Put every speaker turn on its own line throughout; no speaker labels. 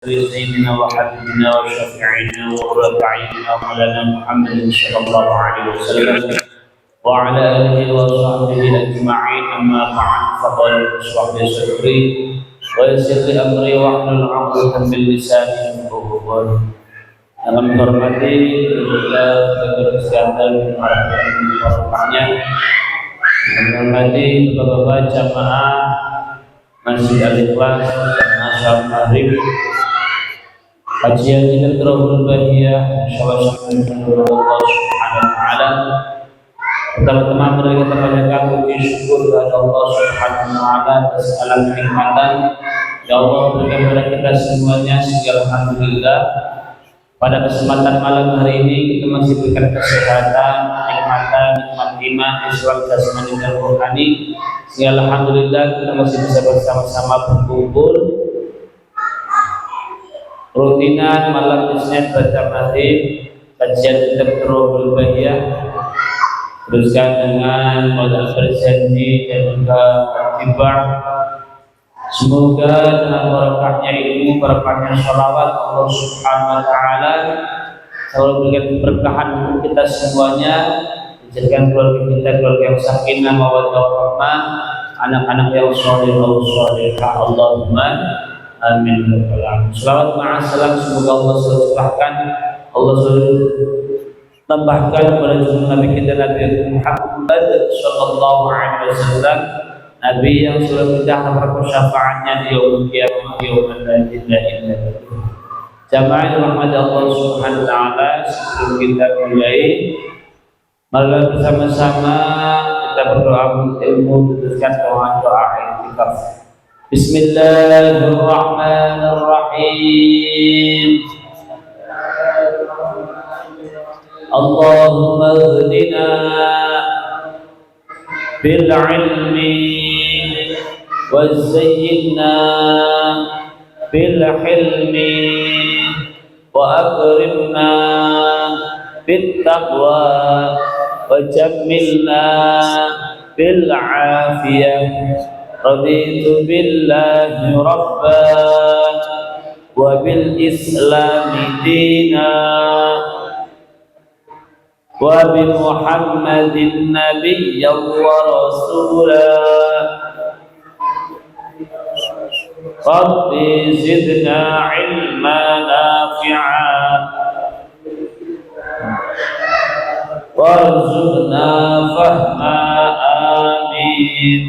سيدنا وحبيبنا وشفيعنا وقرة أعيننا ومولانا محمد صلى الله عليه وسلم وعلى آله وصحبه أجمعين. أما بعد فقال اشرح لي صدري ويسر لي أمري واحلل عقدة من لساني يفقهوا قولي. Dalam menghormati kita kesehatan barokahnya, menghormati bapak-bapak jamaah Masjid Al-Ikhlas dan Asyam Maghrib, kajian kita terus bahagia, insyaallah Allah Subhanahu wa taala. Pertama-tama mari kita panjatkan puji syukur kepada Allah Subhanahu wa taala atas segala kenikmatan yang Allah berikan kepada kita semuanya. Segala alhamdulillah. Pada kesempatan malam hari ini kita masih berikan kesehatan, nikmat iman, Islam, jasmani dan rohani. Sehingga alhamdulillah kita masih bisa bersama-sama berkumpul. Rutinan malam Isnin baca maghrib, kajian kitab Ruhul Bahiyah, teruskan dengan modal berjanji dan juga tiba. Semoga dengan barakahnya ilmu, barakahnya sholawat Allah Subhanahu wa taala selalu berikan keberkahan untuk kita semuanya, menjadikan keluarga kita keluarga yang sakinah mawaddah warahmah, anak-anak yang sholih sholihah, Allahumma amin. Selawat ma'assalam, semoga Allah selalu curahkan, Allah selalu tambahkan kepada junjungan Nabi kita Nabi Muhammad sallallahu alaihi wasallam, Nabi yang selalu kita harap syafaatnya di yaumul qiyamah, yaumul la ilaha illa Allah. Jamaah rahmat Allah Subhanahu wa taala, sebelum kita mulai, mari bersama-sama kita berdoa ilmu, tuliskan doa i'tikaf. Bismillahirrahmanirrahim. Allahumma ihdina bil ilmi وزينا بالحلم وأكرمنا بالتقوى وجملنا بالعافية. رضيت بالله ربا وبالإسلام دينا وبمحمد نبيا ورسولا. ربي زدنا علما نافعا وارزقنا فهما. آمين.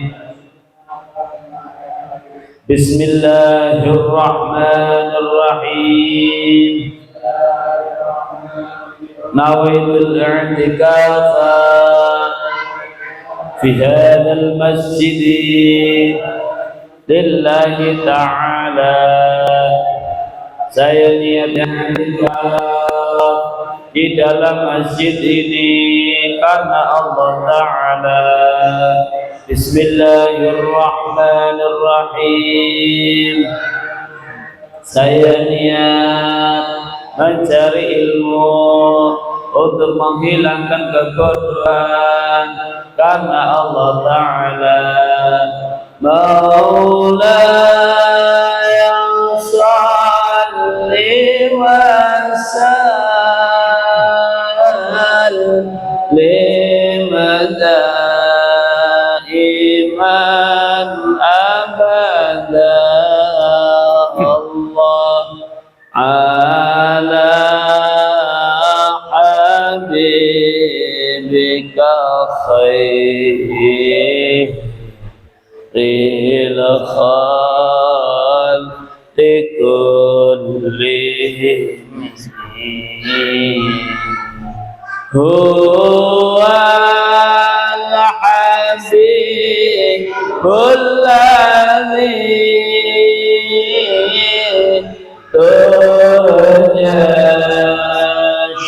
بسم الله الرحمن الرحيم. نويت الاعتكاف في هذا المسجد lillahi ta'ala. Saya niatkan di dalam masjid ini karena Allah Ta'ala. Bismillahirrahmanirrahim. Saya niat mencari ilmu untuk menghilangkan kebodohan karena Allah Ta'ala. مولاي صل وسلم دائما أبدا الله على حبيبك خير الخلق كلهم. هو الحبيب الذي ترجى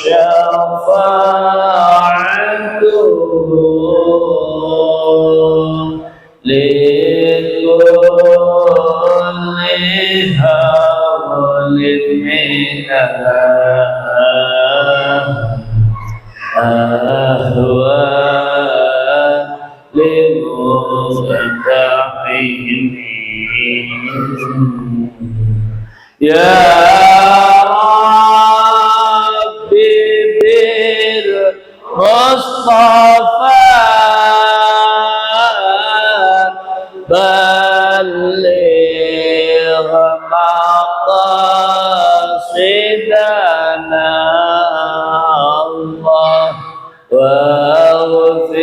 شفاعته Ya Rabbi bil Mustafa balligh maqasidana Allah waghfir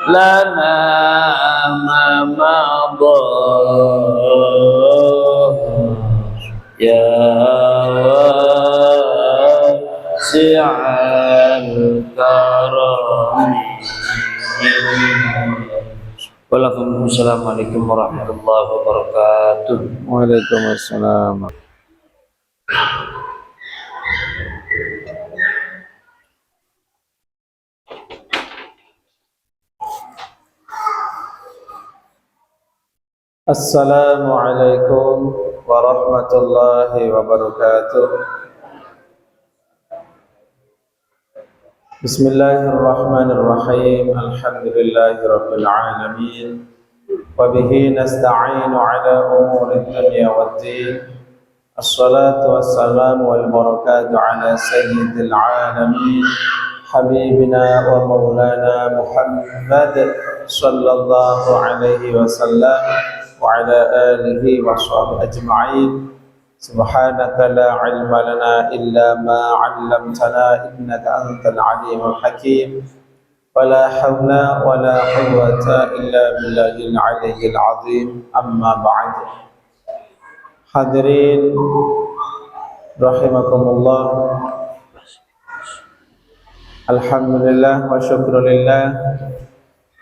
lana ma madha ya wasi'al karam. Wassalamualaikum warahmatullahi wabarakatuh.
Waalaikumsalam. Assalamualaikum warahmatullahi wabarakatuh. Bismillahirrahmanirrahim. Alhamdulillahirabbil alamin. Wa bihi nasta'inu ala umuri dunya waddin. Assalatu wassalamu wal barakatuh ala sayyidil alamin habibina wa maulana Muhammad sallallahu alaihi wasallam wa ala alihi wa sahbihi ajma'in. Subhanaka la ilma lana illa ma 'allamtana innaka antal alimul hakim. Wala hawla wala quwwata illa billahil aliyyil azim. Amma ba'd. Hadirin rahimakumullah. Alhamdulillah wa syukrulillah,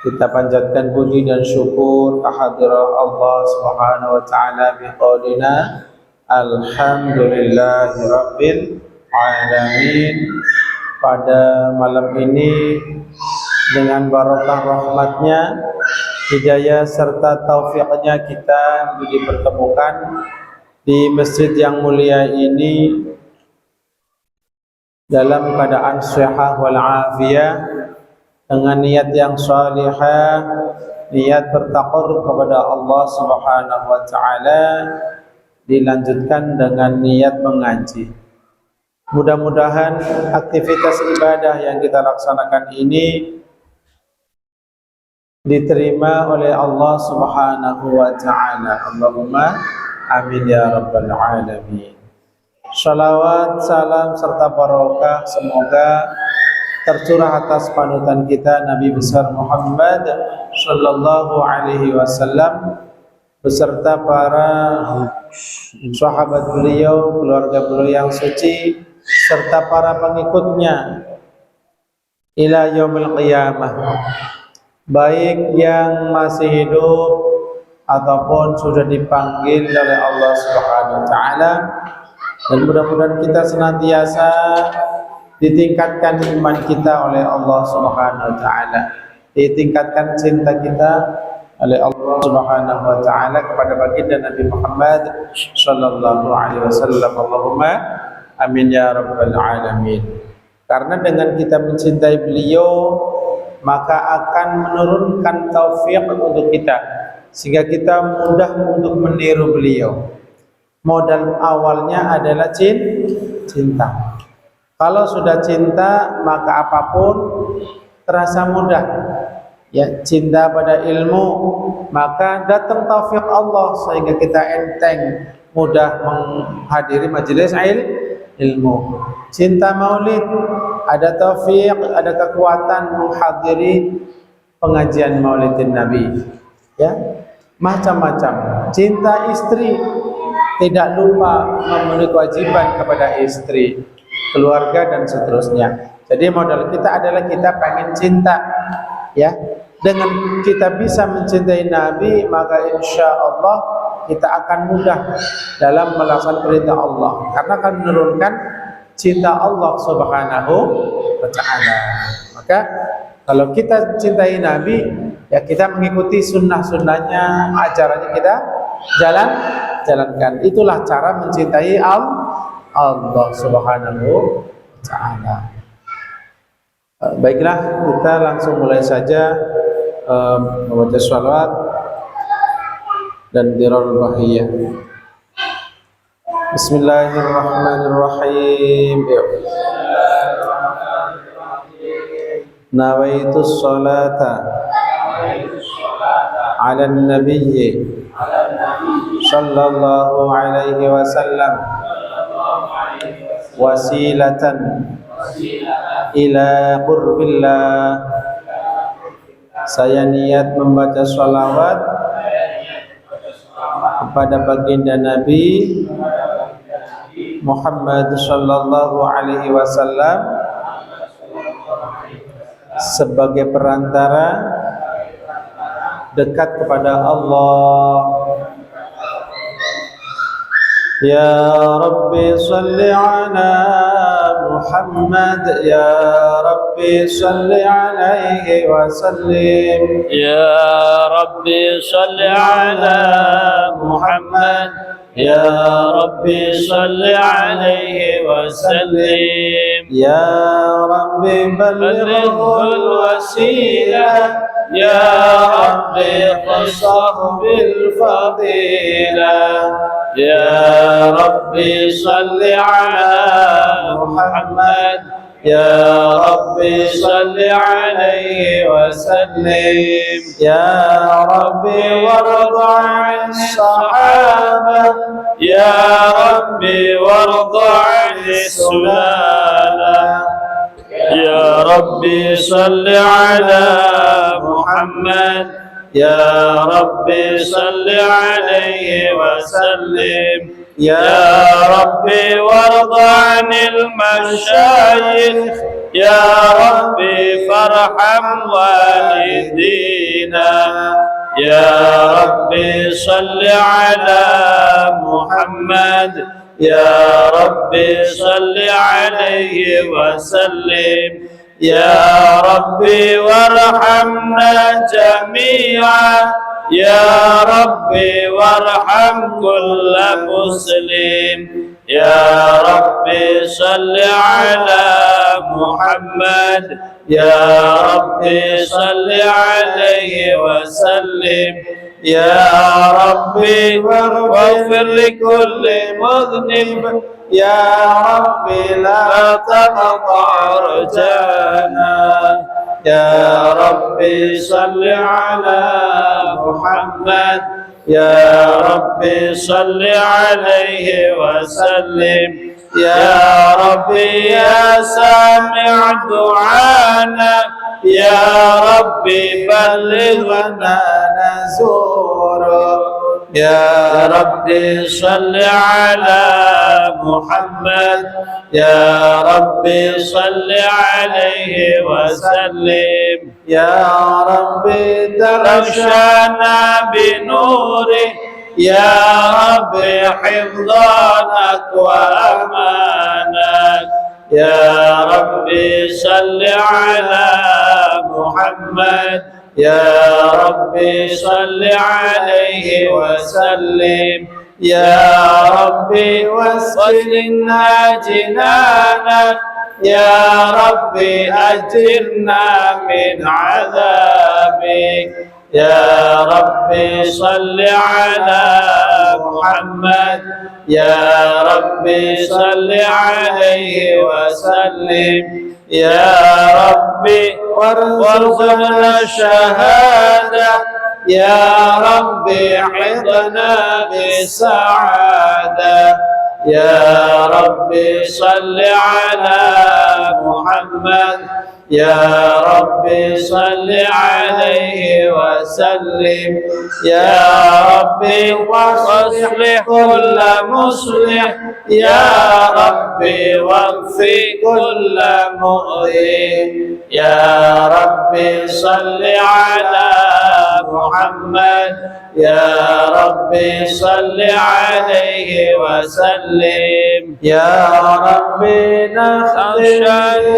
kita panjatkan puji dan syukur kehadirat Allah Subhanahu wa taala biqaulina alhamdulillahirabbil alamin. Pada malam ini dengan barokah rahmatnya, hidayah serta taufiknya kita dipertemukan di masjid yang mulia ini dalam keadaan sehat wal afiyah, dengan niat yang salihah, niat bertakwa kepada Allah Subhanahu wa taala, dilanjutkan dengan niat mengaji. Mudah-mudahan aktivitas ibadah yang kita laksanakan ini diterima oleh Allah Subhanahu wa taala. Allahumma amin ya rabbal alamin. Shalawat, salam serta barokah semoga tercurah atas panutan kita Nabi besar Muhammad sallallahu alaihi wasallam beserta para sahabat beliau, keluarga beliau yang suci serta para pengikutnya ila yaumil qiyamah, baik yang masih hidup ataupun sudah dipanggil oleh Allah Subhanahu wa taala. Dan mudah-mudahan kita senantiasa ditingkatkan iman kita oleh Allah Subhanahu wa taala, ditingkatkan cinta kita oleh Allah Subhanahu wa taala kepada baginda Nabi Muhammad sallallahu alaihi wasallam. Allahumma amin ya rabbal alamin. Karena dengan kita mencintai beliau, maka akan menurunkan taufik untuk kita sehingga kita mudah untuk meniru beliau. Modal awalnya adalah cinta. Kalau sudah cinta, maka apapun terasa mudah. Ya, cinta pada ilmu, maka datang taufik Allah sehingga kita enteng mudah menghadiri majelis ilmu. Cinta maulid, ada taufik, ada kekuatan menghadiri pengajian maulidin Nabi. Ya, macam-macam. Cinta istri, tidak lupa memenuhi kewajiban kepada istri, keluarga dan seterusnya. Jadi modal kita adalah kita pengen cinta, ya. Dengan kita bisa mencintai Nabi, maka insya Allah kita akan mudah dalam melaksanakan perintah Allah, karena akan menurunkan cinta Allah Subhanahu wa taala. Maka kalau kita cintai Nabi, ya kita mengikuti sunnah-sunnahnya, ajarannya kita jalankan. Itulah cara mencintai Allah Subhanahu wa taala. Baiklah, kita langsung mulai saja membaca sholawat dan dirarul bahiyah. Bismillahirrahmanirrahim. Nawaitu sholata ala nabiyyi sallallahu alaihi wasallam wasilatan ila qurbillah. Saya niat membaca sholawat kepada baginda Nabi Muhammad sallallahu alaihi wasallam sebagai perantara dekat kepada Allah. Ya Rabbi salli ala Muhammad, ya Rabbi salli alaihi wa sallim.
Ya Rabbi salli ala Muhammad, ya Rabbi salli alaihi wa sallim.
Ya Rabbi ballighul wasilah, ya Rabbi khassahu bil fadilah.
Ya Rabbi salli ala Muhammad,
ya
Rabbi salli alaihi wa sallim.
Ya Rabbi warda 'an sahabah,
Ya Rabbi warda 'an sulala. Ya Rabbi salli ala Muhammad, Ya Rabbi salli alaihi wa sallim.
ya
Rabbi warda 'anil masyayikh, Ya Rabbi farham walidina. Ya Rabbi salli ala Muhammad, Ya Rabbi salli alaihi wa sallim. Ya Rabbi warhamna jami'an, Ya Rabbi warham kulla muslim. Ya Rabbi salli ala Muhammad, Ya Rabbi salli alaihi wa sallim.
ya
Rabbi waghfir likulli mudhnib,
ya Rabbi la taqta' rajana.
Ya Rabbi salli ala Muhammad, Ya Rabbi salli alaihi wa sallim. Ya Rabbi ya sami' du'ana, Ya Rabbi ballighna nazura. Ya Rabbi salli ala Muhammad, Ya Rabbi salli alaihi wa sallim.
Ya Rabbi
تغشانا بنوره، يا ربي حفظانك وأمانك. يا ربي صل على محمد، يا ربي صل عليه وسلم. يا ربي واسكننا جنانك، يا ربي أجرنا من عذابك. يا ربي صل على محمد، يا ربي صل عليه وسلم. يا ربي وارزقنا الشهادة، يا ربي حفظنا بالسعادة. يا ربي صل على محمد، يا ربي صل عليه وسلم. يا ربي واصلح كل مصلح، يا ربي واغفر كل مؤذي. يا ربي صل على محمد، يا ربي صل عليه وسلم.
يا ربي نخشى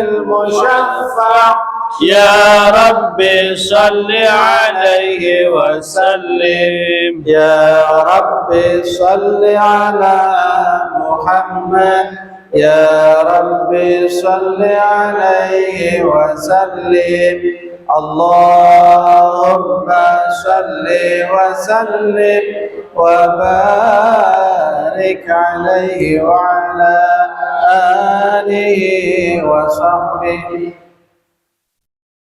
المشفع،
يا ربي صل عليه وسلم.
يا ربي صل على محمد، يا ربي صل عليه وسلم. Allahumma salli wa sallim wa barik alaihi wa ala alihi wa sahbihi.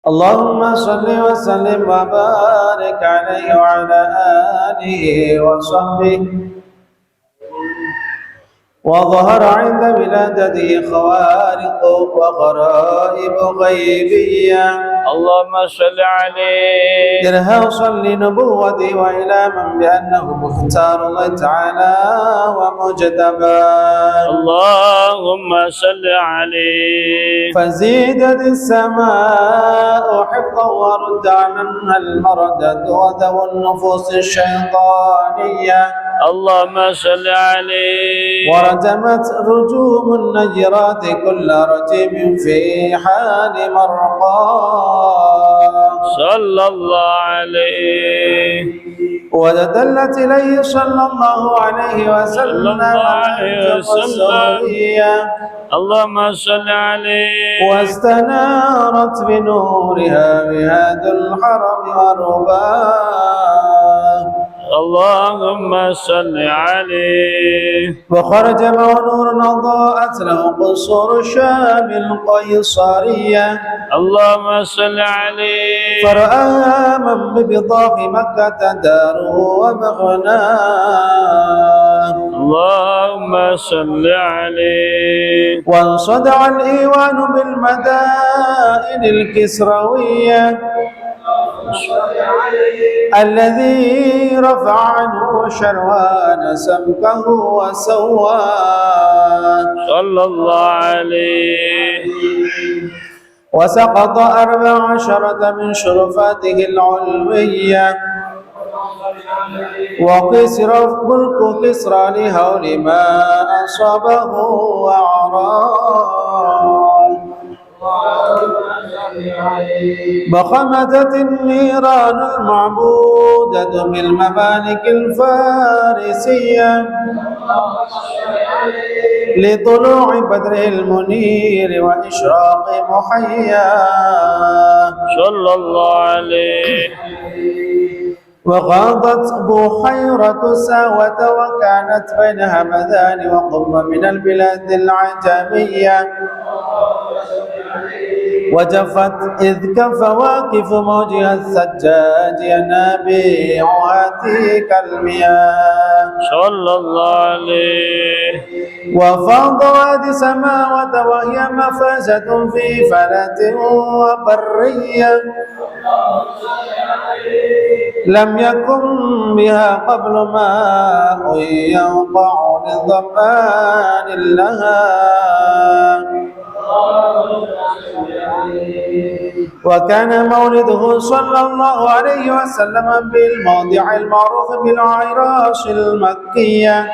Allahumma salli wa sallim wa barik alaihi wa ala alihi wa sahbihi. وظهر عند ولادته خوارق وغرائب غيبية
اللهم صل عليه
إرهاصا صل وإلاما بأنه مختار الله تعالى ومجتبى
اللهم صل عليه
فزيدت السماء حفظا ورد عنها المردة وذو النفوس الشيطانية
اللهم صل عليه
ورجمت رجوم النجرات كل رجيم في حال مرقاه
صلى الله عليه
وتدلت إليه صلى الله عليه وسلم السورية
اللهم صل عليه
واستنارت بنورها بهذا الحرم ورباه
اللهم صل عليه
وخرج معه نور أضاءت له قصور الشام القيصرية
اللهم صل عليه
فرأى من ببطاق مكة داره ومغناه
اللهم صل عليه
وانصدع الإيوان بالمدائن الكسروية الذي رفع عنه شروان سمكه وسواه
صلى الله عليه
وسقط 14 من شرفاته العلوية وكسر ملك كسرى لهول ما أصابه وعراه بخمدت النيران المعبودة بالممالك الفارسية لطلوع بدر المنير وإشراق محياه
صلى الله عليه
وغاضت بحيرة ساوة وكانت بين همذان وقم من البلاد العجمية وجفت إذ كفواكف موجها الثجاج ينابيعها تلك المياه
صلى الله عليه
وفاض وادي سماوة وهي مفازة في فلة وبرية لم يكن بها قبل ماء ينقع لظمآن لها وكان مولده صلى الله عليه وسلم بالموضع المعروف بالعراش المكية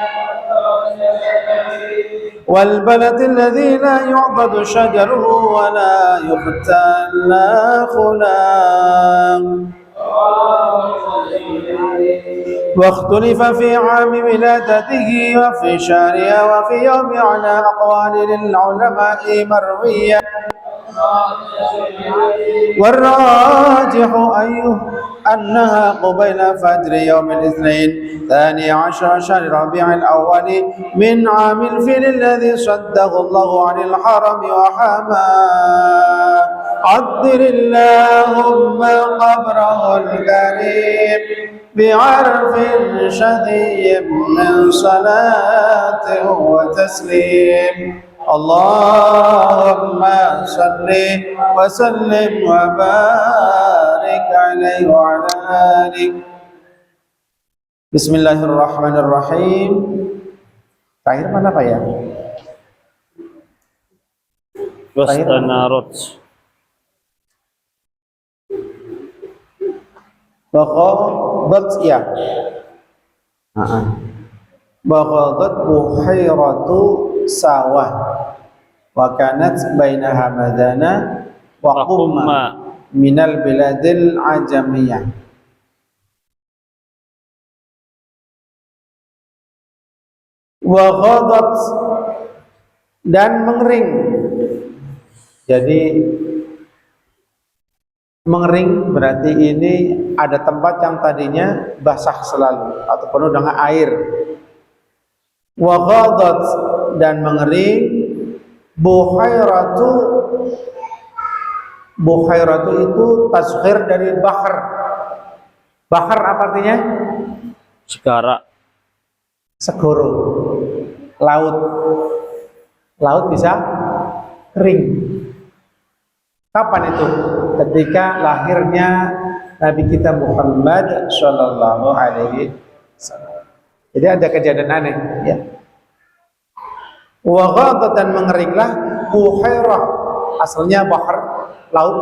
والبلد الذي لا يعضد شجره ولا يقتل خلاه واختلف في عام ولادته وفي شهرها وفي يوم على أقوال للعلماء مروية والراجح أنها قبيل فجر يوم الاثنين 12 شهر ربيع الأول من عام الفيل الذي صده الله عن الحرم وحماه عطر اللهم قبره الكريم بعرف شديد من صلاة وتسليم اللهم صل وسلم وبارك عليه وعلى آله. Bismillahirrahmanirrahim. Terakhir mana Pak ya?
واستنارت
Baghadat ya. Baghadat buhairatu sawah wa kanat baina hamadana wa qumma minal biladil ajamiyah. Wa ghadat dan mengering. Jadi Mengering berarti ini ada tempat yang tadinya basah selalu atau penuh dengan air. Wa ghadat, dan mengering. Buhairatu, buhairatu itu tasghir dari bahr. Bahr apa artinya?
Segara.
Segoro, laut. Laut bisa kering. Kapan itu? Ketika lahirnya Nabi kita Muhammad Shallallahu Alaihi Wasallam. Jadi ada kejadian aneh, ya. Wa ghadat, dan mengeringlah. Buhairah, asalnya bahr, laut.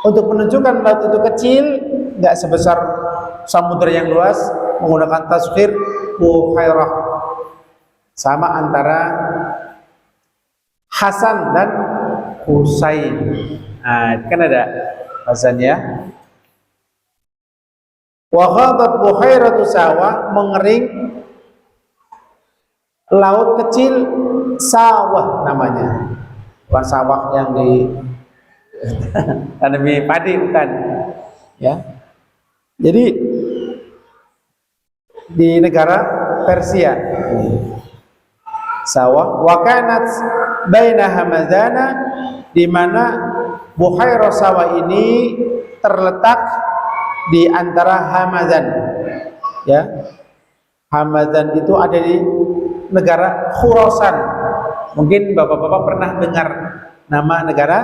Untuk menunjukkan laut itu kecil, nggak sebesar samudra yang luas, menggunakan tasghir buhairah. Sama antara Hasan dan Husain. Nah, kan ada Hasannya. Wa ghadat buhairatu sawah, mengering laut kecil, sawah namanya. Bukan sawah yang di tanami padi, bukan, ya. Jadi di negara Persia, sawah. Wa kanat baina Hamadana, di mana buhairah sawah ini terletak di antara Hamadan, ya. Hamadan itu ada di negara Khurasan. Mungkin bapak-bapak pernah dengar nama negara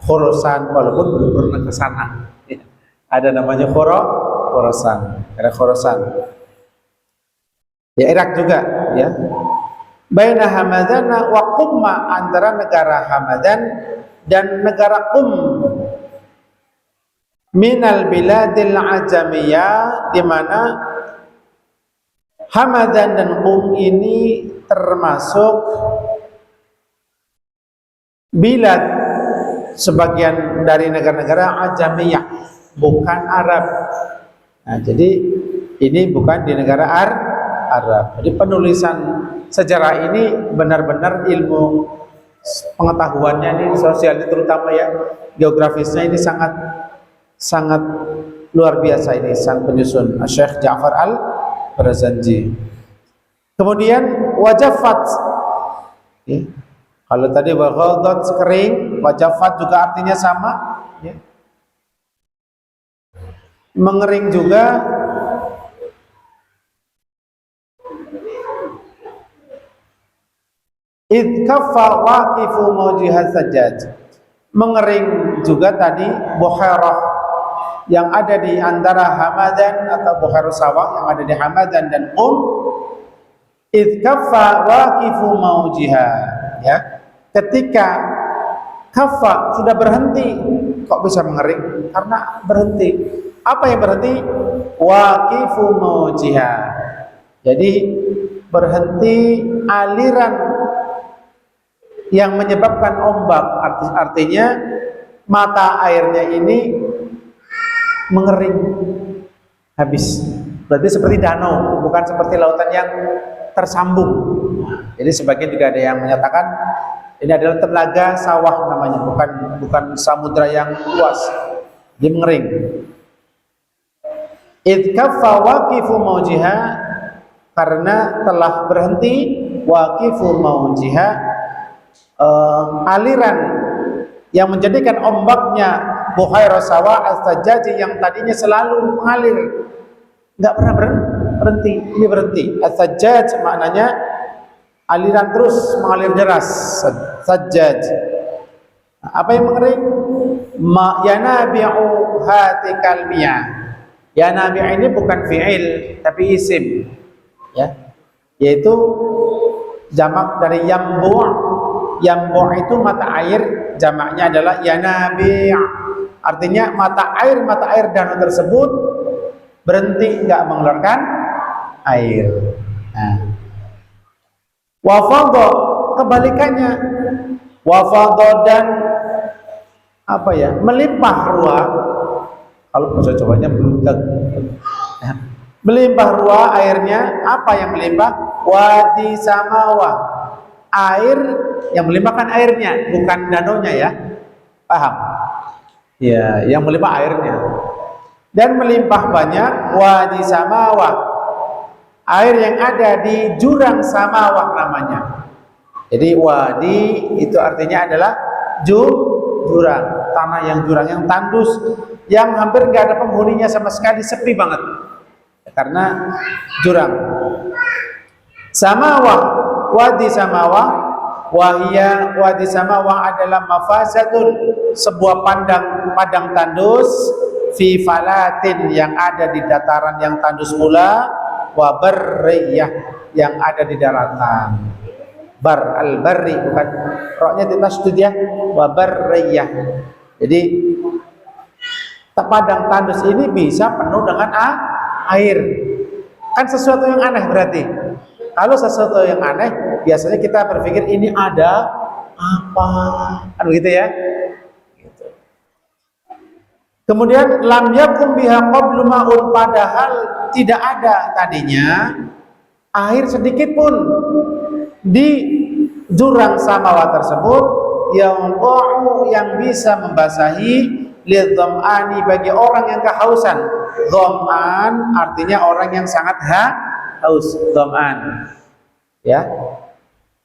Khurasan, walaupun belum pernah ke sana. Ya. Ada namanya Khurasan, negara Khurasan. Ya, Irak juga, ya. Baina Hamadan wa Qumma, antara negara Hamadan dan negara minal biladil ajamiyah, di mana Hamadan dan ini termasuk bilad, sebagian dari negara-negara ajamiyah, bukan Arab. Nah, jadi ini bukan di negara Arab. Jadi penulisan sejarah ini benar-benar ilmu pengetahuannya ini, sosialnya terutama, ya, geografisnya ini sangat luar biasa ini sang penyusun Syekh Ja'far Al-Barzanji. Kemudian wajafat, ya. Kalau tadi waghadat kering, wajafat juga artinya sama, ya. Mengering juga. Id kaffa waqifu mawjihat sajjaj, mengering juga tadi buhairah yang ada di antara Hamadan atau buhairah sawah yang ada di Hamadan dan id kaffa waqifu mawjiha, ya. Ketika kaffa sudah berhenti, kok bisa mengering? Karena berhenti. Apa yang berhenti? Waqifu mawjiha. Jadi berhenti aliran yang menyebabkan ombak, artinya mata airnya ini mengering, habis. Berarti seperti danau, bukan seperti lautan yang tersambung. Jadi sebagian juga ada yang menyatakan ini adalah telaga sawah namanya, bukan samudra yang luas. Dia mengering. Id kaffa waqifu mawjiha, karena telah berhenti waqifu mawjiha, aliran yang menjadikan ombaknya buhairah sawah as-sajjaji yang tadinya selalu mengalir, nggak pernah berhenti. Ini berhenti. As-sajjaj maknanya aliran terus mengalir deras. Sajjaj. Apa yang mengering? Yanabi'u hatikal miyah. Yanabi' ini bukan fi'il tapi isim, ya. Yaitu jamak dari yambu'. Yambu' itu mata air, jamaknya adalah yanabi'. Artinya mata air danau tersebut berhenti, nggak mengeluarkan air. Nah. Wafadha, kebalikannya. Wafadha, dan apa ya? Melimpah ruah. Kalau bahasa Jawanya beludak. Melimpah ruah airnya. Apa yang melimpah? Wadi samawah. Air yang melimpahkan airnya, bukan danaunya, ya. Paham? Ya, yang melimpah airnya. Dan melimpah banyak wadi samawah, air yang ada di jurang samawah namanya. Jadi wadi itu artinya adalah jurang, tanah yang jurang, yang tandus, yang hampir nggak ada penghuninya sama sekali, sepi banget karena jurang. Samawah, wadi samawah, wahia wadi samawah adalah mafasadun, sebuah padang tandus, fi falatin yang ada di dataran yang tandus pula, wa barriyah yang ada di daratan. Bar al barri, bukan roknya kita studia, wa barriyah. Jadi padang tandus ini bisa penuh dengan air. Kan sesuatu yang aneh berarti. Kalau sesuatu yang aneh, biasanya kita berpikir ini ada apa, kan begitu ya. Kemudian lam yakum biha qablu ma'un, padahal tidak ada tadinya air sedikit pun di jurang samawa tersebut yang bisa membasahi lidham'ani, bagi orang yang kehausan. Dham'an artinya orang yang sangat haus, dham'an. Ya.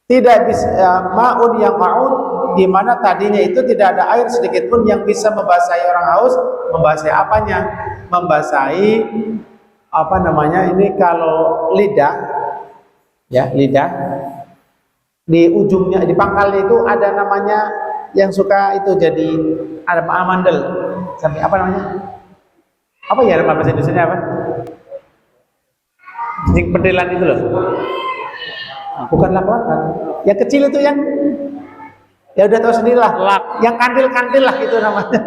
Tidak bisa ma'un yang ma'un, di mana tadinya itu tidak ada air sedikit pun yang bisa membasahi orang haus. Membasahi apanya? Membasahi apa namanya? Ini kalau lidah, ya lidah di ujungnya, di pangkalnya itu ada namanya yang suka itu jadi ada amandel sampai apa namanya? Apa ya nama bahasa Indonesia apa? Sing pendelan itu loh. Bukan lak-lakan. Yang kecil itu yang ya udah tahu sendirilah, yang kandil-kandil lah itu namanya.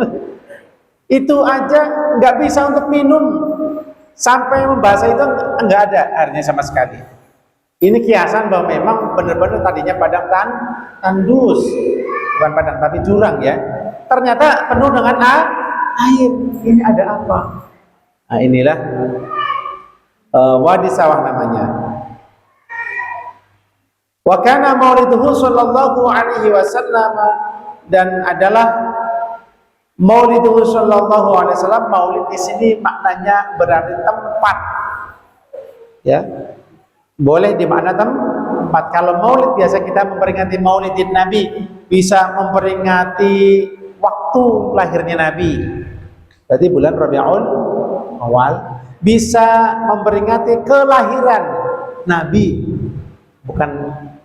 Itu aja nggak bisa untuk minum, sampai membasahi itu nggak ada airnya sama sekali. Ini kiasan bahwa memang benar-benar tadinya padang tandus, bukan padang tapi jurang ya. Ternyata penuh dengan air. Ini ada apa? Nah inilah wadi sawah namanya. Wa kana mauliduhu sallallahu alaihi wasallam, dan adalah mauliduhu sallallahu alaihi wasallam. Maulid di sini maknanya berarti tempat. Ya. Boleh dimakna tempat. Kalau maulid biasa kita memperingati maulidin Nabi, bisa memperingati waktu lahirnya Nabi. Berarti bulan Rabiul Awal, bisa memperingati kelahiran Nabi, bukan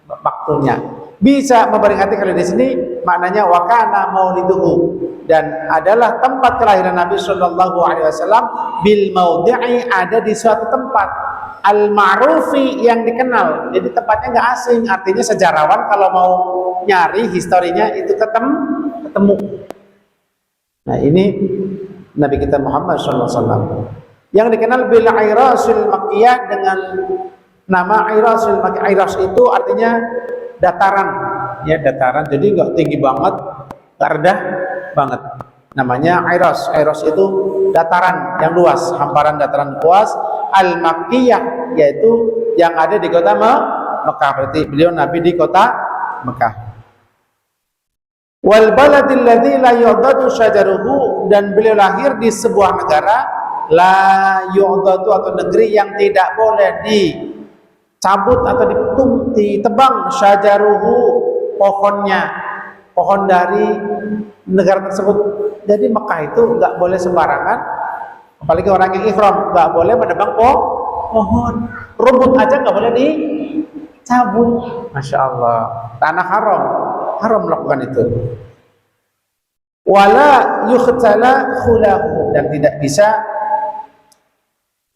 waktunya. Bisa memperingati, kalau di sini maknanya wakana mauliduhu, dan adalah tempat kelahiran Nabi Shallallahu Alaihi Wasallam bil maudhi'i, ada di suatu tempat al ma'rufi yang dikenal. Jadi tempatnya nggak asing, artinya sejarawan kalau mau nyari historinya itu ketemu. Nah ini Nabi kita Muhammad SAW yang dikenal bil airasul makkiyah, dengan nama airasul makkiyah. Airas itu artinya dataran, ya dataran. Jadi nggak tinggi banget, nggak rendah banget. Namanya airas. Airas itu dataran yang luas, hamparan dataran luas. Al makkiyah yaitu yang ada di kota Mekah. Berarti beliau Nabi di kota Mekah. Wal baladil ladzi la yu'dadu syajaruhu, dan beliau lahir di sebuah negara la yu'dadu, atau negeri yang tidak boleh dicabut atau ditebang syajaruhu, pohonnya, pohon dari negara tersebut. Jadi Mekah itu nggak boleh sembarangan, apalagi orang yang ihram nggak boleh menebang pohon, rumput aja nggak boleh dicabut. Masya Allah, tanah haram melakukan itu. Wala yukhtala khulahu, dan tidak bisa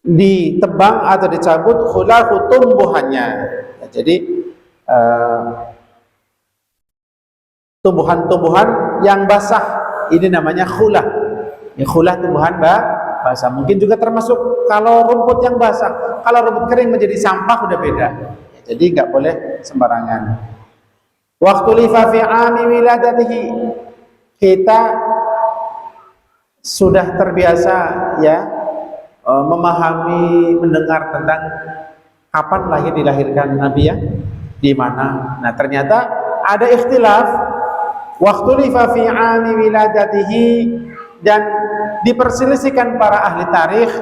ditebang atau dicabut khulahu, tumbuhannya. Ya, jadi tumbuhan-tumbuhan yang basah ini namanya khulah. Ya, khulah tumbuhan basah. Mungkin juga termasuk kalau rumput yang basah. Kalau rumput kering menjadi sampah udah beda. Ya, jadi nggak boleh sembarangan. Waktu lifa fi ami wiladatihi, kita sudah terbiasa ya memahami, mendengar tentang kapan dilahirkan Nabi ya, di mana. Nah ternyata ada ikhtilaf. Waktu lifa fi ami wiladatihi, dan diperselisihkan para ahli tarikh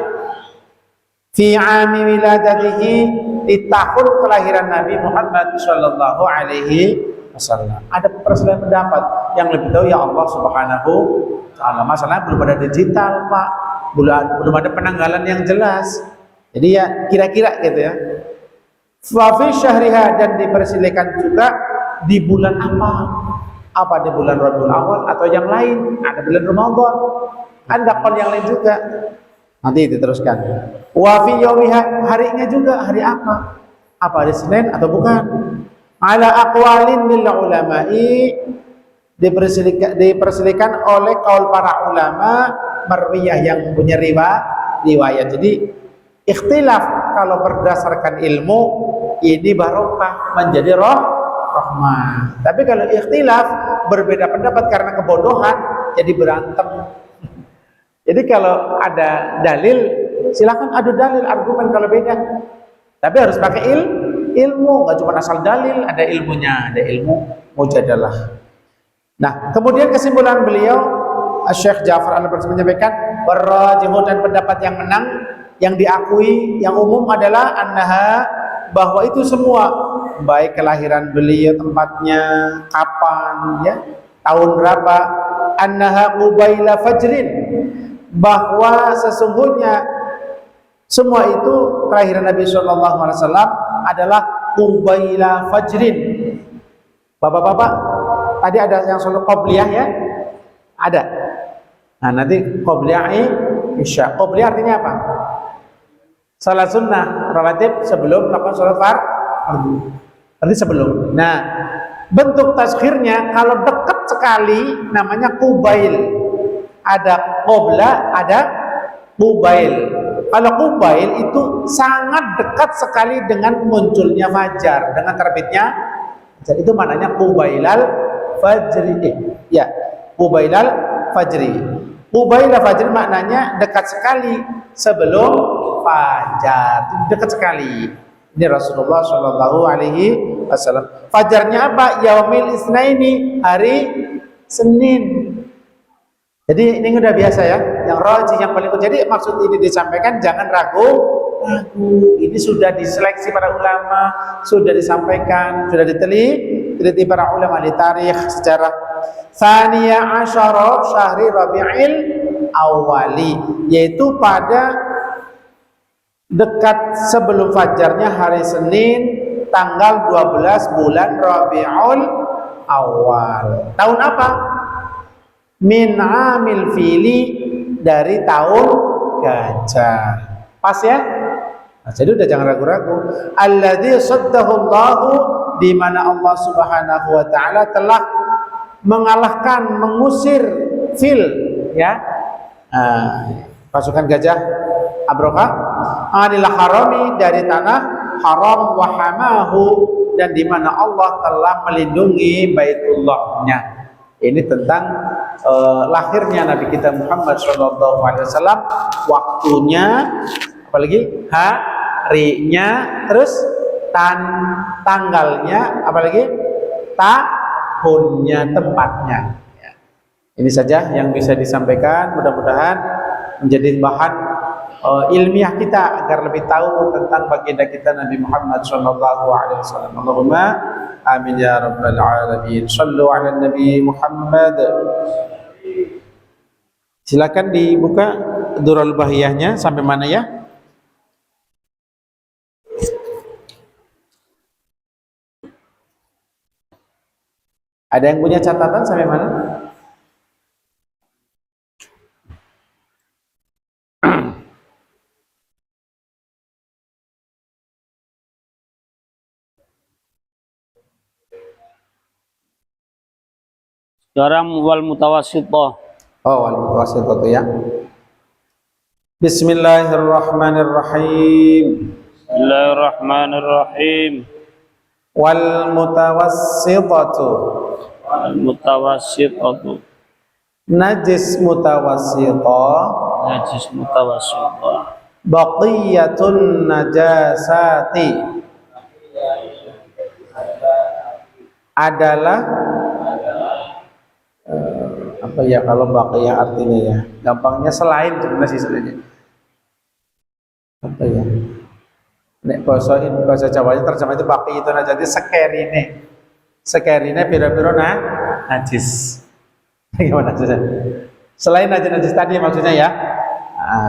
fi ami wiladatihi, di tahun kelahiran Nabi Muhammad sallallahu alaihi wasallam. Ada perselisihan pendapat, yang lebih tahu ya Allah Subhanahu wa taala. Masalahnya belum ada digital, Pak. Belum ada penanggalan yang jelas. Jadi ya kira-kira gitu ya. Wa fi syahriha, dan dipersilakan juga di bulan apa? Apa di bulan Rabiul Awal atau yang lain? Ada bulan Ramadan. Ada qol yang lain juga. Nanti diteruskan. Wa fi yaumiha, harinya juga hari apa? Apa hari Senin atau bukan? Ala aqwalin lil ulama'i, dipersilakan oleh kaul para ulama marwiyah yang punya riwayat. Jadi ikhtilaf kalau berdasarkan ilmu ini barokah, menjadi rahmah. Tapi kalau ikhtilaf berbeda pendapat karena kebodohan, jadi berantem. Jadi kalau ada dalil, silakan adu dalil, argumen kalau beda. Tapi harus pakai ilmu, nggak cuma asal dalil, ada ilmunya, ada ilmu mujadalah. Nah, kemudian kesimpulan beliau, Syekh Ja'far Al-Albani menyampaikan, warrajihu, dan pendapat yang menang, yang diakui, yang umum adalah annaha, bahwa itu semua, baik kelahiran beliau, tempatnya, kapan, ya, tahun berapa, annaha qubaila fajrin, bahwa sesungguhnya semua itu kelahiran Nabi Shallallahu Alaihi Wasallam adalah qubaila fajrin. Bapak-bapak, tadi ada yang sholat qobliyah ya? Ada. Nah, nanti qobliyah isya. Qobliyah artinya apa? Salat sunnah rawatib sebelum melakukan sholat fardu. Berarti sebelum. Nah, bentuk tasghirnya kalau dekat sekali namanya qubail. Ada qobla, ada qubail. Kalau qubail itu sangat dekat sekali dengan munculnya fajar, dengan terbitnya fajar. Itu maknanya qubailal fajri. Ya, qubailal fajri. Qubailal fajri maknanya dekat sekali sebelum fajar. Dekat sekali. Ini Rasulullah Shallallahu Alaihi Wasallam. Fajarnya apa? Yaumil Isnaini, hari Senin. Jadi ini udah biasa ya, yang rajih, yang paling. Jadi maksud ini disampaikan, jangan ragu. Ini sudah diseleksi para ulama, sudah disampaikan, sudah diteliti para ulama di tarikh sejarah. Tsaniya asyara syahri Rabi'il awali, yaitu pada dekat sebelum fajarnya hari Senin, tanggal 12 bulan Rabi'ul Awal. Tahun apa? Min amil fili, dari tahun gajah. Pas ya? Nah, jadi udah jangan ragu-ragu. Alladzi saddahu Allahu, di mana Allah Subhanahu wa taala telah mengalahkan, mengusir fil, ya. Pasukan gajah Abraha, anil harami, dari tanah haram, wa hamahu, dan di mana Allah telah melindungi Baitullahnya. Ini tentang lahirnya Nabi kita Muhammad SAW, waktunya, apalagi harinya, terus tanggalnya, apalagi tahunnya, tempatnya. Ya. Ini saja yang bisa disampaikan. Mudah-mudahan menjadi bahan ilmiah kita agar lebih tahu tentang baginda kita Nabi Muhammad SAW. Allahumma amin ya rabbal alamin. Sallu ala Nabi Muhammad. Silakan dibuka Durrul Bahiyahnya sampai mana ya? Ada yang punya catatan sampai mana?
Sekarang wal mutawassithah.
Oh, wal mutawassithah itu ya. Bismillahirrahmanirrahim.
Bismillahirrahmanirrahim.
Wal mutawassithatu.
Wal mutawassithatu.
Najis mutawassithah.
Najis mutawassithah.
Baqiyatun najasati. Adalah Apa ya kalau baqiyah artinya ya? Gampangnya selain sebenarnya sih sebenarnya. Apa ya? Nek bahasa Jawanya terjemah itu baqiyah itu jadi sekerine. Sekerine pira-pira najis. Gimana maksudnya? Selain najis tadi maksudnya ya.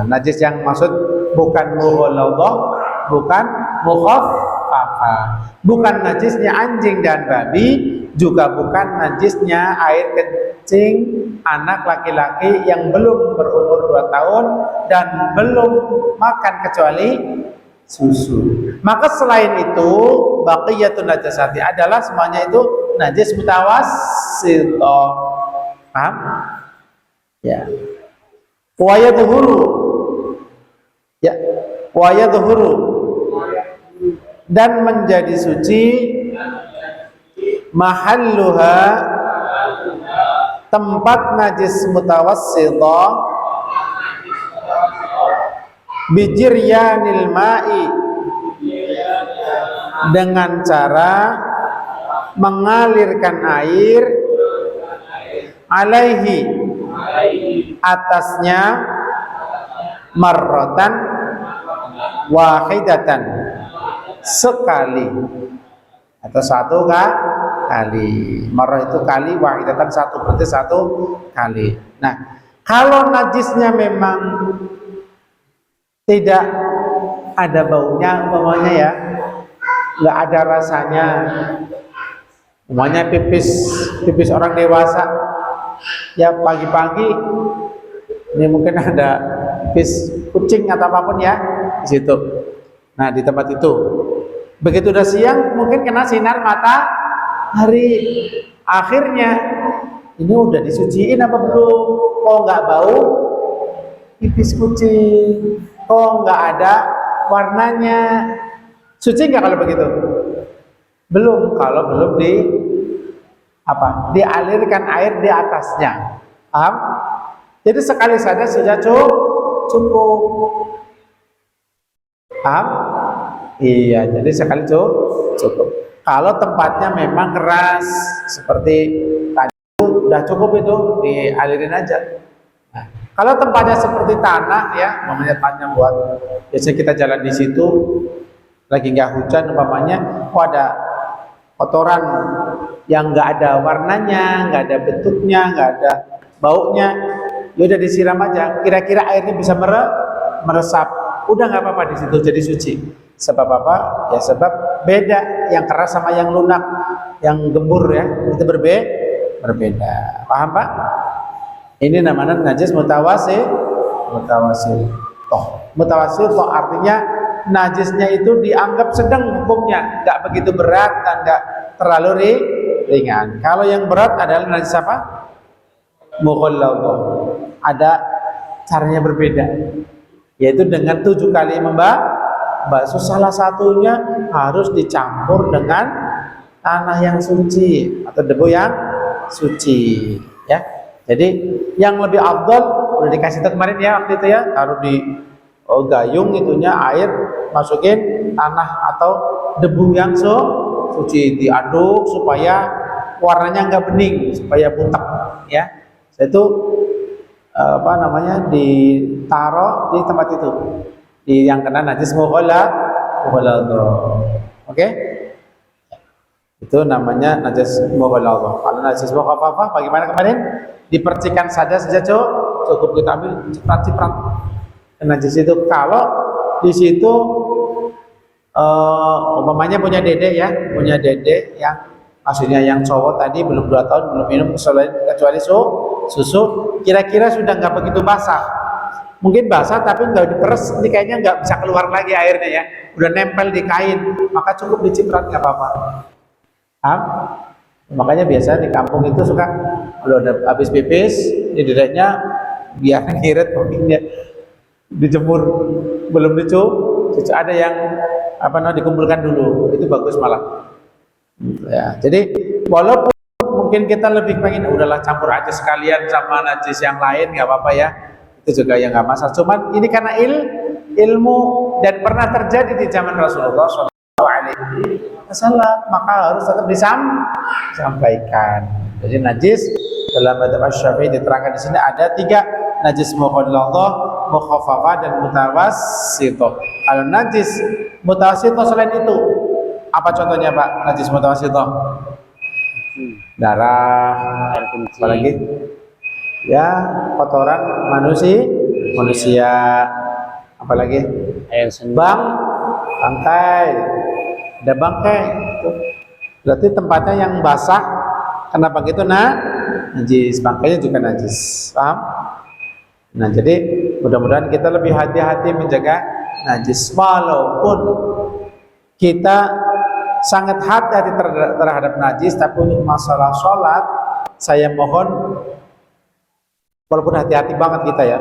Najis yang maksud bukan mughalladhah, bukan mukhaffafah. Bukan najisnya anjing dan babi, juga bukan najisnya air kencing anak laki-laki yang belum berumur 2 tahun dan belum makan kecuali susu. Maka selain itu baqiyatun najasati adalah semuanya itu najis mutawassithah. Paham? Ya. Wa yadhuru. Ya, wa yadhuru. Dan menjadi suci mahalluha tempat najis mutawassithah bijiryanil ma'i dengan cara mengalirkan air alaihi atasnya marratan wahidatan sekali atau satu kali. Marrah itu kali, wahidatan satu, berarti satu kali. Nah, kalau najisnya memang tidak ada baunya umpamanya ya, nggak ada rasanya, umpamanya pipis orang dewasa ya pagi-pagi ini mungkin ada pipis kucing atau apapun ya di situ. Nah, di tempat itu begitu udah siang mungkin kena sinar matahari, akhirnya ini udah disuciin apa belum? Kok nggak bau pipis kucing? Kok nggak ada warnanya? Suci nggak kalau begitu? Belum, kalau belum dialirkan air di atasnya. Paham? Jadi sekali saja sudah cukup. Paham? Iya, jadi sekali cukup. Kalau tempatnya memang keras seperti tadi udah cukup itu dialirin aja. Nah, kalau tempatnya seperti tanah ya, namanya tanah buat biasanya kita jalan di situ lagi nggak hujan umpamanya, ada kotoran yang nggak ada warnanya, nggak ada bentuknya, nggak ada baunya, ya udah disiram aja. Kira-kira airnya bisa meresap, udah nggak apa-apa di situ jadi suci. Sebab apa? Ya sebab beda yang keras sama yang lunak, yang gembur ya, itu berbeda. Paham Pak? Ini namanya najis mutawasil. Mutawasil artinya najisnya itu dianggap sedang hukumnya, nggak begitu berat dan nggak terlalu ringan. Kalau yang berat adalah najis apa? Mughalladhah. Ada caranya berbeda, yaitu dengan 7 kali membasuh. Salah satunya harus dicampur dengan tanah yang suci atau debu yang suci ya. Jadi yang lebih afdal udah dikasih tahu kemarin ya waktu itu ya, taruh di gayung itunya air, masukin tanah atau debu yang suci, diaduk supaya warnanya enggak bening, supaya butek ya. Itu ditaruh di tempat itu, di yang kena najis mughalladhah. Oke? Itu namanya najis mughalladhah. Kalau najis mukhaffafah bagaimana kemarin? Dipercikan saja cukup kita ambil ciprat-ciprat. Najis itu kalau di situ umpamanya punya dede yang maksudnya yang cowok tadi belum 2 tahun belum minum kecuali susu, kira-kira sudah nggak begitu basah. Mungkin basah tapi nggak diperes, ini kayaknya nggak bisa keluar lagi airnya ya, udah nempel di kain, maka cukup diciprat nggak apa-apa. Makanya biasa di kampung itu suka kalau udah habis pipis di dedeknya biar ngirit mungkin dia dijemur, belum dicuci, ada yang dikumpulkan dulu, itu bagus malah ya. Jadi walaupun mungkin kita lebih pengen udahlah campur aja sekalian sama najis yang lain nggak apa-apa ya, itu juga yang nggak masalah. Cuman ini karena ilmu dan pernah terjadi di zaman Rasulullah SAW, maka harus tetap disampaikan. Jadi najis Dalam madzhab Asy-Syafi'i diterangkan di sini ada 3 najis mughalladzah, mukhaffafah dan mutawassithah. Kalau najis mutawassithah selain itu apa contohnya Pak? Najis mutawassithah? Darah, apalagi? Ya, kotoran manusia, apalagi?
Air seni.
Bangkai, ada bangkai. Berarti tempatnya yang basah, kenapa gitu? Najis, bangkainya juga najis, paham? Nah, jadi mudah-mudahan kita lebih hati-hati menjaga najis, walaupun kita sangat hati-hati terhadap najis, tapi untuk masalah sholat, saya mohon, walaupun hati-hati banget kita ya,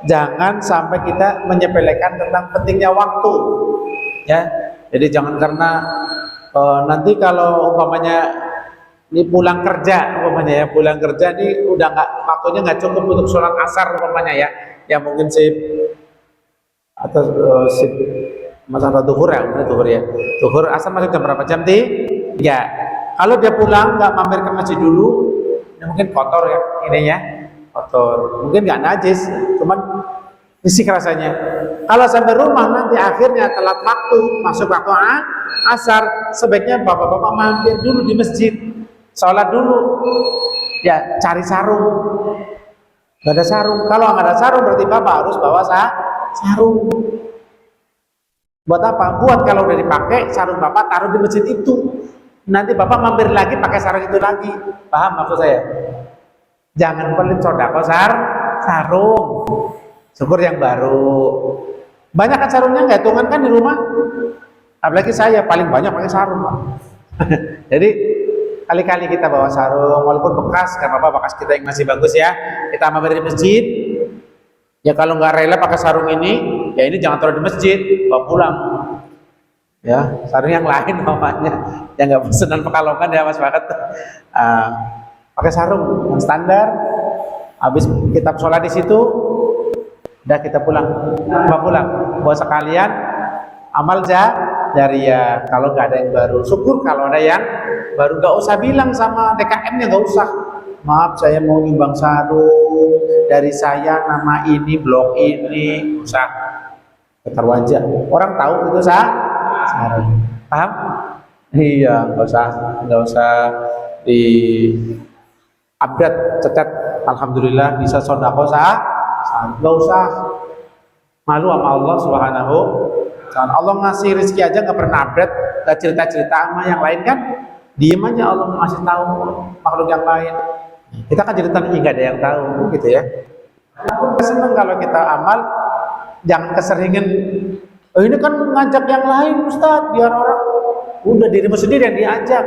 jangan sampai kita menyepelekan tentang pentingnya waktu, ya. Jadi jangan karena nanti kalau umpamanya ini pulang kerja, umpamanya ya, pulang kerja ini udah nggak, waktunya nggak cukup untuk sholat asar umpamanya ya mungkin sip atau sip masalah duhur ya, duhur asar masuk jam berapa, jam 3. Kalau dia pulang nggak mampir ke masjid dulu, ya mungkin kotor ya, ininya kotor, mungkin nggak najis, cuman risik rasanya. Kalau sampai rumah nanti akhirnya telat waktu, masuk waktu asar, sebaiknya bapak-bapak mampir dulu di masjid, sholat dulu, ya cari sarung. Gak ada sarung, kalau nggak ada sarung berarti bapak harus bawa sarung. Buat apa? Buat kalau udah dipakai sarung bapak taruh di masjid itu, nanti bapak mampir lagi pakai sarung itu lagi. Paham maksud saya? Jangan pelit sodako sarung. Syukur yang baru. Banyak kan sarungnya, nggak hitungan kan di rumah. Apalagi saya paling banyak pakai sarung. Jadi kali-kali kita bawa sarung, walaupun bekas, nggak apa-apa, bekas kita yang masih bagus ya. Kita mampir di masjid. Ya kalau nggak rela pakai sarung ini, ya ini jangan taruh di masjid, bawa pulang. Ya, sarung yang lain namanya, yang nggak pesanan Pekalongan ya Mas banget. Pakai sarung yang standar. Habis kita sholat di situ, udah kita pulang, bawa sekalian amal jariyah. Kalau nggak ada yang baru, syukur. Kalau ada yang baru, nggak usah bilang sama DKM-nya, nggak usah. Maaf, saya mau nyumbang sarung dari saya, nama ini, blok ini, usah. Taruh aja. Orang tahu itu sarung. Paham? Iya, nggak usah di update, cetet. Alhamdulillah bisa sodako nggak usah malu sama Allah Subhanahu. Allah ngasih rezeki aja nggak pernah update, nggak cerita-cerita sama yang lain kan, diem aja. Allah ngasih tahu makhluk yang lain, kita kan cerita nggak ada yang tahu gitu ya. Aku seneng kalau kita amal, jangan keseringan. Ini kan ngajak yang lain Ustaz, biar orang, udah dirimu sendiri yang diajak.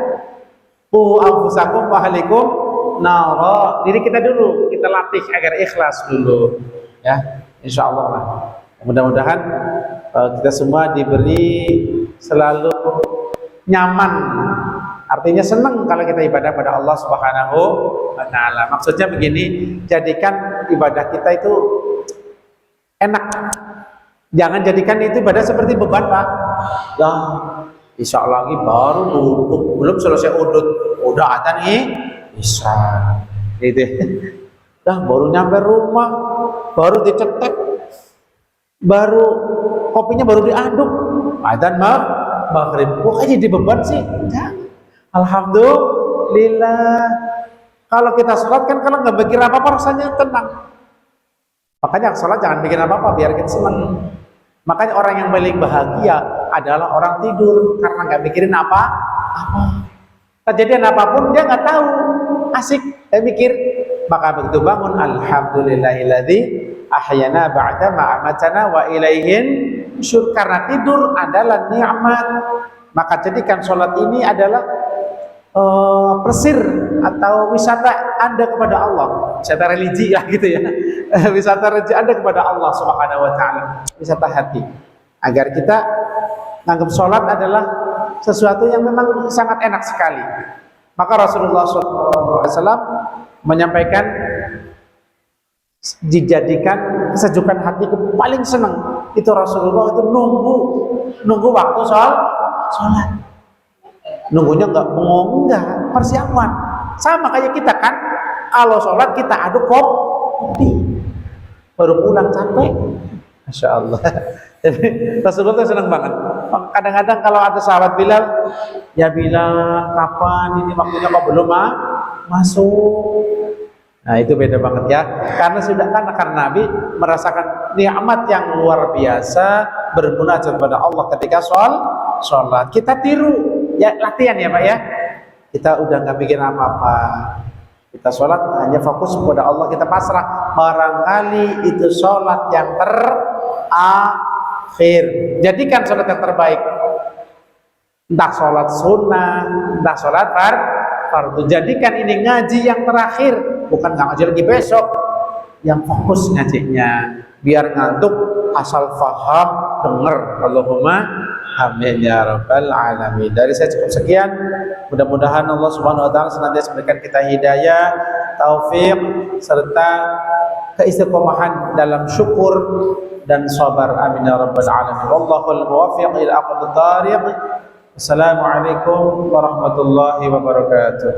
Anfusakum wa ahlikum nara. Diri kita dulu, kita latih agar ikhlas dulu ya, insya Allah lah. Mudah-mudahan kita semua diberi selalu nyaman, artinya senang kalau kita ibadah pada Allah Subhanahu wa Ta'ala. Maksudnya begini, jadikan ibadah kita itu enak, jangan jadikan itu ibadah seperti beban Pak. Ya insya Allah lagi baru duduk, belum selesai udut udah adzan isya gitu. Dah baru nyampe rumah, baru dicetek, baru kopinya baru diaduk, adzan maghrib. Kok aja dibeban sih? Jangan. Alhamdulillah. Kalau kita sholat kan kalau nggak mikir apa-apa rasanya tenang. Makanya sholat jangan bikin apa-apa biar kita senang. Makanya orang yang paling bahagia adalah orang tidur karena nggak mikirin apa-apa. Kejadian apapun dia nggak tahu, asik, dia mikir. Maka begitu bangun, alhamdulillahilladzi ahyana ba'da ma amatana wa ilaihin nusyur. Karena tidur adalah nikmat, maka jadikan sholat ini adalah persir atau wisata Anda kepada Allah, wisata religi lah gitu ya. Wisata religi Anda kepada Allah Subhanahu wa Ta'ala, wisata hati, agar kita menganggap sholat adalah sesuatu yang memang sangat enak sekali. Maka Rasulullah SAW menyampaikan, dijadikan kesejukan hatiku paling senang itu Rasulullah itu nunggu waktu sholat. Nunggunya nggak bengong, enggak, persiapan. Sama kayak kita kan, kalau sholat kita aduk kopi, baru pulang capek. Masya Allah. Jadi Rasulullah senang banget. Kadang-kadang kalau ada sahabat Bilal, ya Bilal, kapan ini waktunya kok belum masuk? Nah itu beda banget ya. Karena sudah karena Nabi merasakan nikmat yang luar biasa bermunajat kepada Allah ketika sholat. Kita tiru, ya latihan ya Pak ya. Kita udah nggak mikir apa-apa. Kita sholat hanya fokus kepada Allah, kita pasrah. Barangkali itu sholat yang terakhir. Jadikan sholat yang terbaik. Entah sholat sunnah, entah sholat fardu. Jadikan ini ngaji yang terakhir. Bukan nggak ngaji lagi besok. Yang fokus ngajinya. Biar ngantuk, asal faham, denger. Allahumma amin ya rabbal alamin. Dari saya cukup sekian. Mudah-mudahan Allah Subhanahu wa taala senantiasa memberikan kita hidayah, taufik serta keistiqomahan dalam syukur dan sabar. Amin ya rabbal alamin. Wallahul muwaffiq ila aqwamit thariq. Assalamualaikum warahmatullahi wabarakatuh.